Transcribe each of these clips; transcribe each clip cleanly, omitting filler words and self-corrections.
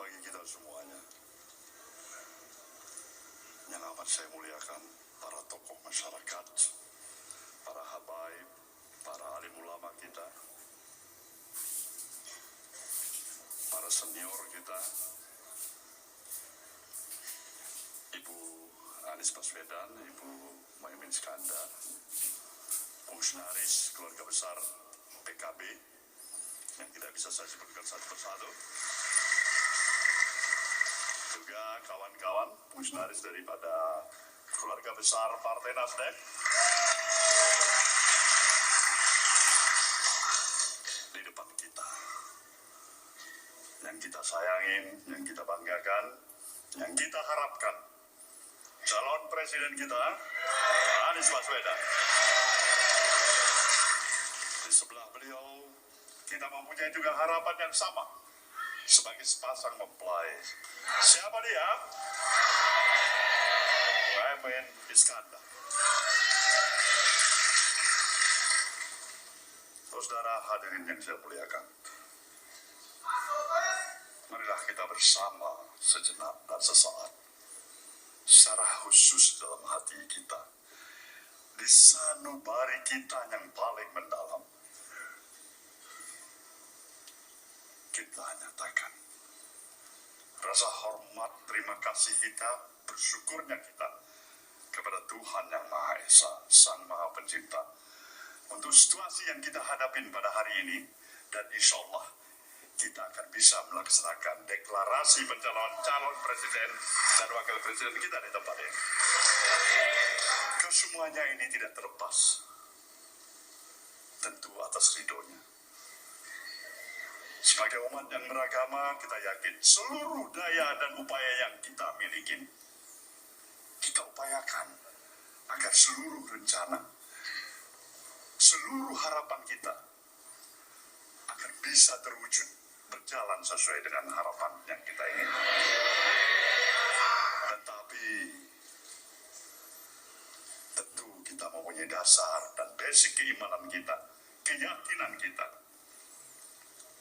bagi kita semuanya. Yang amat saya muliakan para tokoh masyarakat, para habaib, para alim ulama kita, para senior kita, Ibu Anies Baswedan, Ibu Muhaimin Iskandar, fungsionaris keluarga besar PKB yang tidak bisa saya sebutkan satu persatu, juga kawan-kawan fungsionaris daripada keluarga besar Partai Nasdem, di depan kita, yang kita sayangin, yang kita banggakan, yang kita harapkan, calon presiden kita Anies Baswedan. Di sebelah beliau kita mempunyai juga harapan yang sama sebagai sepasang mempelai. Siapa dia? Muhaimin Iskandar. Saudara hadirin yang saya muliakan, marilah kita bersama sejenak dan sesaat, secara khusus dalam hati kita, di sanubari kita yang paling mendalam, kita nyatakan rasa hormat, terima kasih kita, bersyukurnya kita kepada Tuhan Yang Maha Esa, Sang Maha Pencipta, untuk situasi yang kita hadapin pada hari ini, dan insya Allah kita akan bisa melaksanakan deklarasi pencalonan calon presiden dan wakil presiden kita di tempat ini. Kesemuanya ini tidak terlepas tentu atas ridhonya. Sebagai umat yang beragama, kita yakin seluruh daya dan upaya yang kita miliki, kita upayakan agar seluruh rencana, seluruh harapan kita agar bisa terwujud, berjalan sesuai dengan harapan yang kita inginkan. Tetapi tentu kita mempunyai dasar dan basic keimanan kita, keyakinan kita.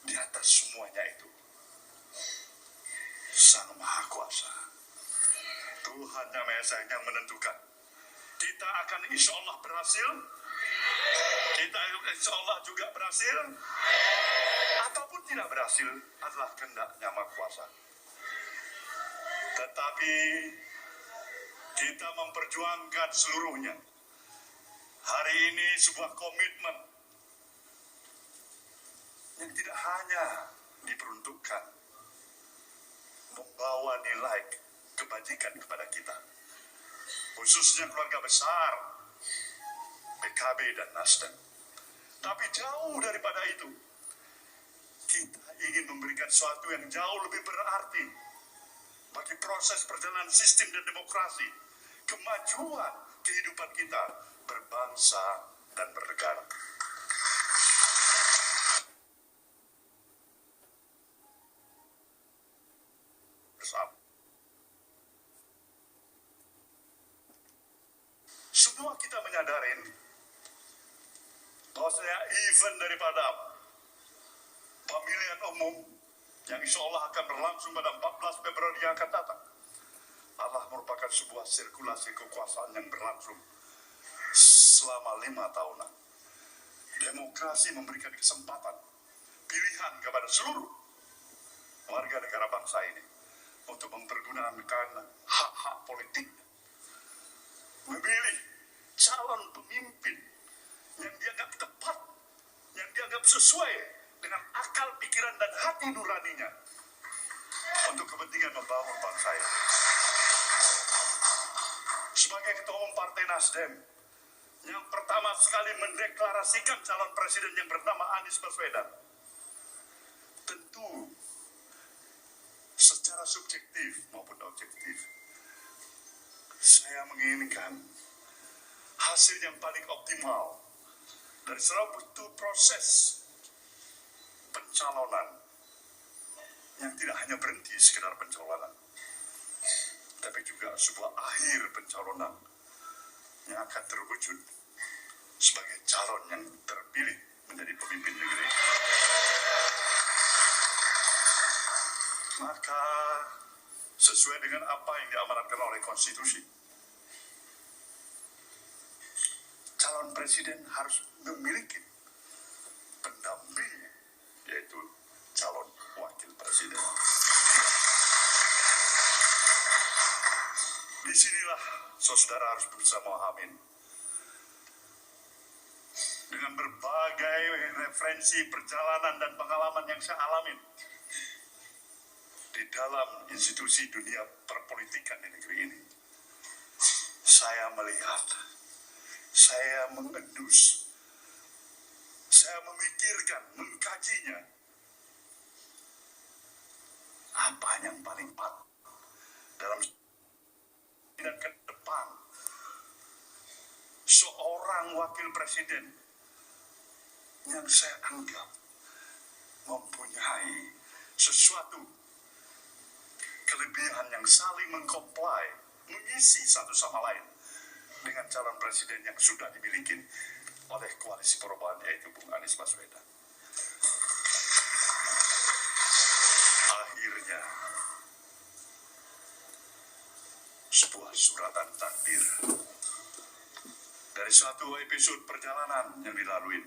Di atas semuanya itu, Sang Maha Kuasa, Tuhan Yang Maha Esa yang menentukan. Kita akan insya Allah berhasil, kita insya Allah juga berhasil, ataupun tidak berhasil adalah kehendak-Nya Maha Kuasa. Tetapi kita memperjuangkan seluruhnya. Hari ini sebuah komitmen yang tidak hanya diperuntukkan membawa nilai kebajikan kepada kita, khususnya keluarga besar PKB dan Nasdem. Tapi jauh daripada itu, kita ingin memberikan sesuatu yang jauh lebih berarti bagi proses perjalanan sistem dan demokrasi, kemajuan kehidupan kita berbangsa dan bernegara. Semua kita menyadarin bahwasanya event daripada pemilihan umum yang insya Allah akan berlangsung pada 14 Februari yang akan datang adalah merupakan sebuah sirkulasi kekuasaan yang berlangsung selama 5 tahunan. Demokrasi memberikan kesempatan, pilihan kepada seluruh warga negara bangsa ini untuk mempergunakan hak-hak politik, memilih calon pemimpin yang dianggap tepat, yang dianggap sesuai dengan akal, pikiran, dan hati nuraninya untuk kepentingan membangun bangsa ini. Sebagai Ketua Umum Partai Nasdem, yang pertama sekali mendeklarasikan calon presiden yang bernama Anies Baswedan, tentu secara subjektif maupun objektif, saya menginginkan hasil yang paling optimal dari seluruh proses pencalonan yang tidak hanya berhenti sekedar pencalonan, tapi juga sebuah akhir pencalonan yang akan terwujud sebagai calon yang terpilih menjadi pemimpin negeri. Maka sesuai dengan apa yang diamanatkan oleh konstitusi, calon presiden harus memiliki pendamping, yaitu calon wakil presiden. Disinilah saudara harus bisa memahami dengan berbagai referensi perjalanan dan pengalaman yang saya alami di dalam institusi dunia perpolitikan di negeri ini. Saya melihat, saya mengendus, saya memikirkan, mengkajinya, apa yang paling patut dalam dan ke depan seorang wakil presiden yang saya anggap mempunyai sesuatu kelebihan yang saling mengkomplai, mengisi satu sama lain dengan calon presiden yang sudah dimiliki oleh koalisi perubahan, yaitu Bung Anies Baswedan. Akhirnya sebuah suratan takdir dari suatu episode perjalanan yang dilalui,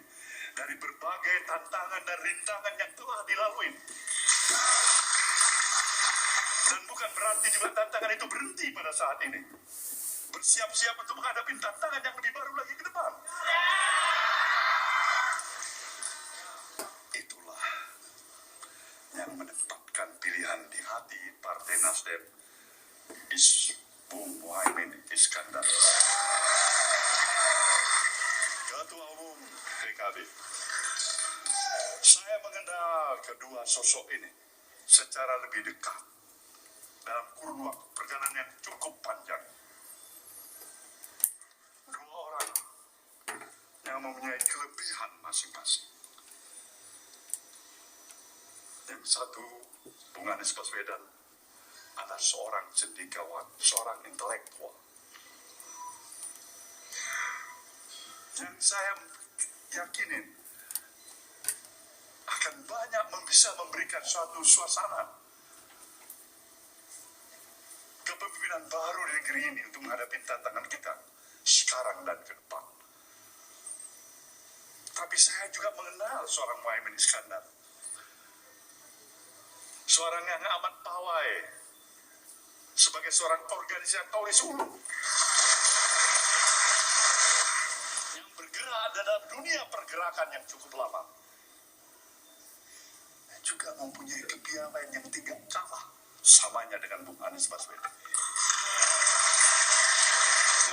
dari berbagai tantangan dan rintangan yang telah dilalui. Dan bukan berarti juga tantangan itu berhenti pada saat ini. Bersiap-siap untuk menghadapi tantangan yang lebih baru lagi ke depan. Itulah yang menempatkan pilihan di hati Partai Nasdem, Bung Muhaimin Iskandar, Ketua Umum PKB. Saya mengenal kedua sosok ini secara lebih dekat dalam kurun waktu perjalanan yang cukup panjang. Dua orang yang mempunyai kelebihan masing-masing. Yang satu, Bung Anies Baswedan, adalah seorang cendekiawan, seorang intelektual. Yang saya yakinin akan banyak bisa memberikan suatu suasana kepemimpinan baru di negeri ini untuk menghadapi tantangan kita sekarang dan ke depan. Tapi saya juga mengenal seorang Muhaimin Iskandar, seorang yang amat pawai sebagai seorang organisatoris hulu yang bergerak dalam dunia pergerakan yang cukup lama, juga mempunyai kepiawaian yang tidak kalah samanya dengan Bung Anies Baswedan.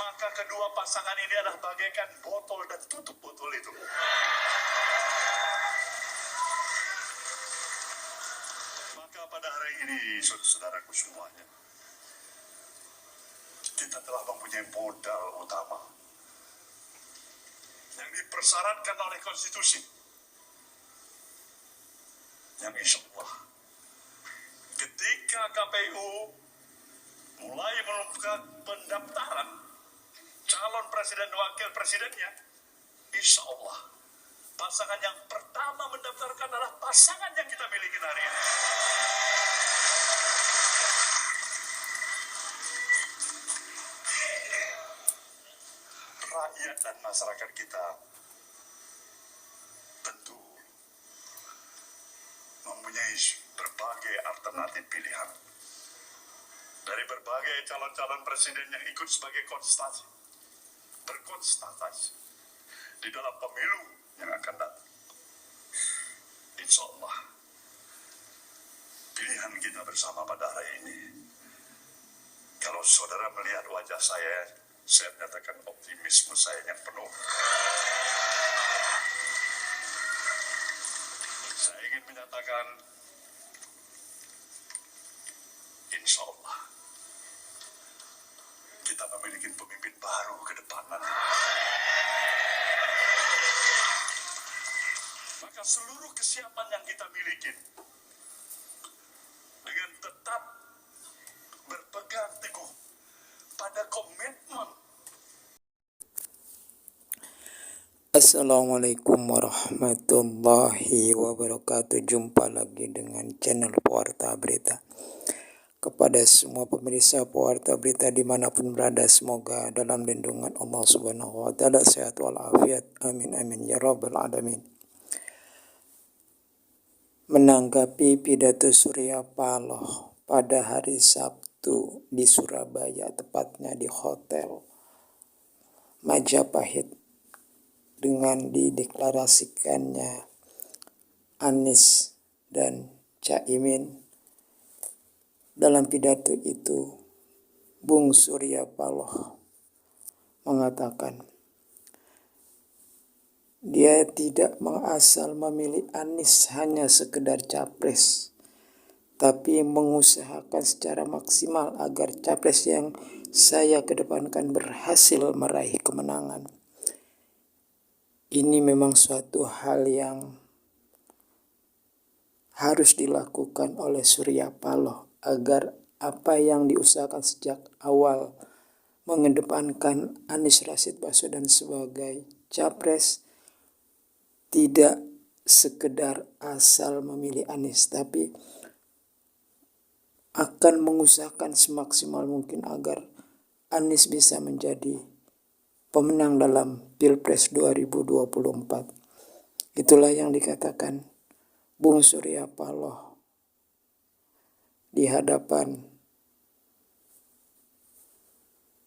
Maka kedua pasangan ini adalah bagaikan botol dan tutup botol itu. Maka pada hari ini, saudara-saudaraku semuanya, kita telah mempunyai modal utama yang dipersyaratkan oleh konstitusi, yang insya Allah ketika KPU mulai melakukan pendaftaran calon presiden dan wakil presidennya, insya Allah pasangan yang pertama mendaftarkan adalah pasangan yang kita miliki hari ini. Rakyat dan masyarakat kita tentu mempunyai berbagai alternatif pilihan dari berbagai calon-calon presiden yang ikut sebagai berkonstatasi di dalam pemilu yang akan datang. Insya Allah pilihan kita bersama pada hari ini, kalau saudara melihat wajah saya menyatakan optimisme saya yang penuh. Saya ingin menyatakan insya Allah kita memiliki pemimpin baru ke depan nanti. Maka seluruh kesiapan yang kita miliki dengan tetap berpegang teguh pada komitmen. Assalamualaikum warahmatullahi wabarakatuh. Jumpa lagi dengan channel Pewarta Berita. Kepada semua pemirsa Pewarta Berita dimanapun berada, semoga dalam lindungan Allah Subhanahu wa Ta'ala, sehat walafiat. Amin amin ya rabbal alamin. Menanggapi pidato Surya Paloh pada hari Sabtu di Surabaya, tepatnya di Hotel Majapahit, dengan dideklarasikannya Anies dan Caimin. Dalam pidato itu, Bung Surya Paloh mengatakan dia tidak mengasal memilih Anies hanya sekedar capres, tapi mengusahakan secara maksimal agar capres yang saya kedepankan berhasil meraih kemenangan. Ini memang suatu hal yang harus dilakukan oleh Surya Paloh agar apa yang diusahakan sejak awal mengedepankan Anies Rashid Baswedan sebagai capres tidak sekedar asal memilih Anies, tapi akan mengusahakan semaksimal mungkin agar Anies bisa menjadi pemenang dalam Pilpres 2024. Itulah yang dikatakan Bung Surya Paloh di hadapan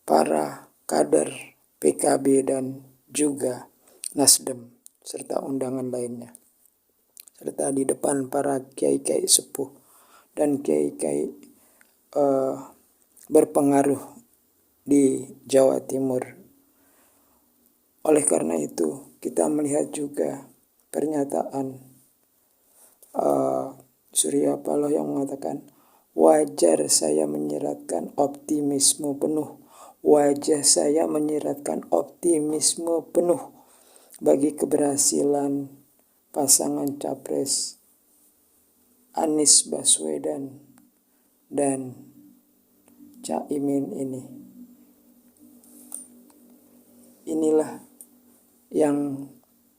para kader PKB dan juga Nasdem serta undangan lainnya, serta di depan para kiai-kiai sepuh dan kiai-kiai berpengaruh di Jawa Timur. Oleh karena itu, kita melihat juga pernyataan Surya Paloh yang mengatakan, wajar saya menyiratkan optimisme penuh. Wajah saya menyiratkan optimisme penuh bagi keberhasilan pasangan capres Anies Baswedan dan Caimin ini. Inilah yang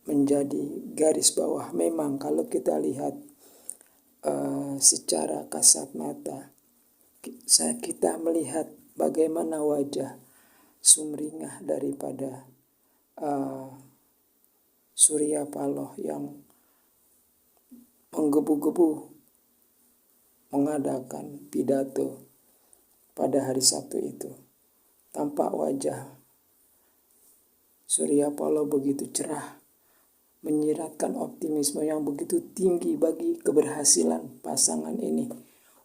menjadi garis bawah. Memang kalau kita lihat secara kasat mata, kita melihat bagaimana wajah sumringah daripada Surya Paloh yang menggebu-gebu mengadakan pidato pada hari Sabtu itu. Tampak wajah Surya Paloh begitu cerah, menyiratkan optimisme yang begitu tinggi bagi keberhasilan pasangan ini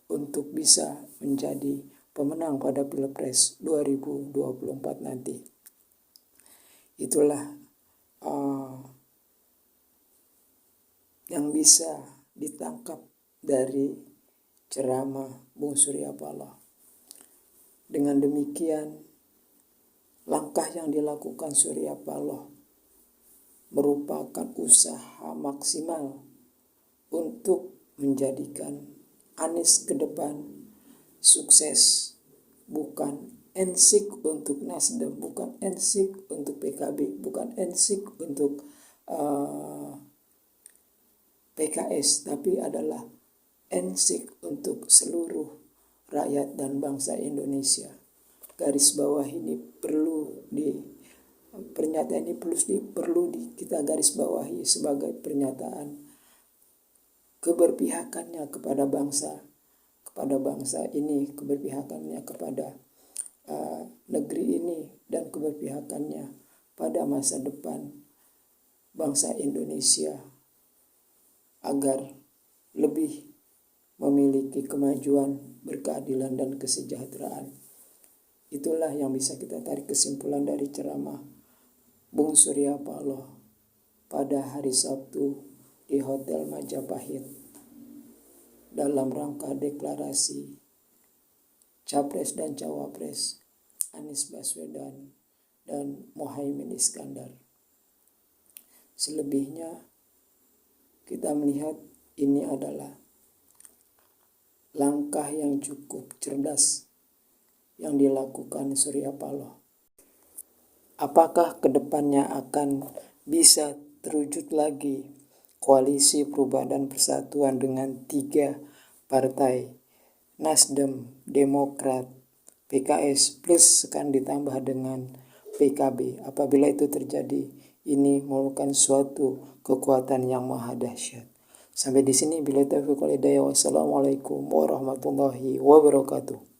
untuk bisa menjadi pemenang pada Pilpres 2024 nanti. Itulah yang bisa ditangkap dari ceramah Bung Surya Paloh. Dengan demikian, langkah yang dilakukan Surya Paloh merupakan usaha maksimal untuk menjadikan Anies ke depan sukses, bukan ensik untuk Nasdem, bukan ensik untuk PKB, bukan ensik untuk PKS, tapi adalah ensik untuk seluruh rakyat dan bangsa Indonesia. Garis bawah ini pernyataan ini perlu kita garis bawahi sebagai pernyataan keberpihakannya kepada bangsa ini, keberpihakannya kepada negeri ini, dan keberpihakannya pada masa depan bangsa Indonesia agar lebih memiliki kemajuan, berkeadilan, dan kesejahteraan. Itulah yang bisa kita tarik kesimpulan dari ceramah Bung Surya Paloh pada hari Sabtu di Hotel Majapahit dalam rangka deklarasi Capres dan Cawapres Anies Baswedan dan Muhaimin Iskandar. Selebihnya kita melihat ini adalah langkah yang cukup cerdas yang dilakukan Surya Paloh. Apakah kedepannya akan bisa terwujud lagi koalisi perubahan dan persatuan dengan 3 partai, Nasdem, Demokrat, PKS, plus akan ditambah dengan PKB. Apabila itu terjadi, ini merupakan suatu kekuatan yang maha dahsyat. Sampai di sini, bila taufiq wal hidayah. Wassalamualaikum warahmatullahi wabarakatuh.